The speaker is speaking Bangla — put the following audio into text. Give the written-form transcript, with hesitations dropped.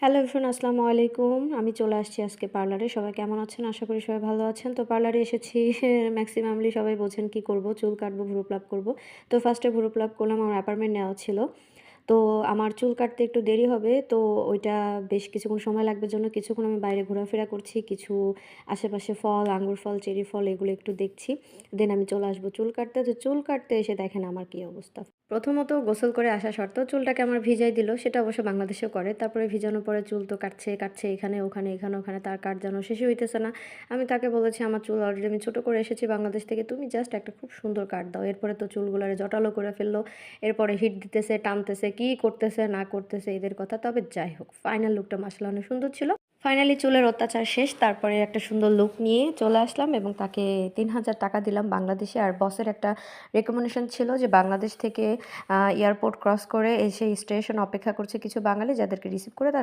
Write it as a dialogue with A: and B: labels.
A: হ্যালো এভরিওয়ান, আসসালামু আলাইকুম। আমি চলে আসছি আজকে পার্লারে। সবাই কেমন আছেন? আশা করি সবাই ভালো আছেন। তো পার্লারে এসেছি ম্যাক্সিমামলি সবাই বোঝেন কি করব, চুল কাটবো, ভ্রু প্লাক করব। তো ফার্স্টে ভ্রু প্লাক করলাম, আমার অ্যাপয়েন্টমেন্ট নেওয়া ছিল। তো আমার চুল কাটতে একটু দেরি হবে। তো ওইটা বেশ কিছুক্ষণ সময় লাগবে জন্য কিছুক্ষণ আমি বাইরে ঘোরাফেরা করছি। কিছু আশেপাশে ফল, আঙ্গুর ফল, চেরি ফল এগুলো একটু দেখছি। দেন আমি চলে আসবো চুল কাটতে। তো চুল কাটতে এসে দেখেন আমার কি অবস্থা। প্রথমত গোসল করে আসা সত্ত্বেও চুলটাকে আমার ভিজাই দিল। সেটা অবশ্য বাংলাদেশেও করে। তারপরে ভিজানোর পরে চুল তো কাটছে এখানে ওখানে, এখানে ওখানে, তার কাট যেন শেষই হইতেছে না। আমি তাকে বলেছি, "আমার চুল অলরেডি আমি ছোট করে এসেছি বাংলাদেশ থেকে। তুমি জাস্ট একটা খুব সুন্দর কাট দাও।" এরপরে তো চুলগুলারে জটালো করে ফেলল। এরপরে হিট দিতেছে, টানতেছে, কি করতেছে না করতেছে এদের কথা। তবে যাই হোক, ফাইনাল লুকটা মাশাআল্লাহ অনেক সুন্দর ছিল। ফাইনালি চুলের অত্যাচার শেষ। তারপরে একটা সুন্দর লুক নিয়ে চলে আসলাম এবং তাকে ৳৩,০০০ দিলাম বাংলাদেশে। আর বসের একটা রিকমেন্ডেশন ছিল যে বাংলাদেশ থেকে এয়ারপোর্ট ক্রস করে এসে স্টেশনে অপেক্ষা করছে কিছু বাঙালি, যাদেরকে রিসিভ করে তার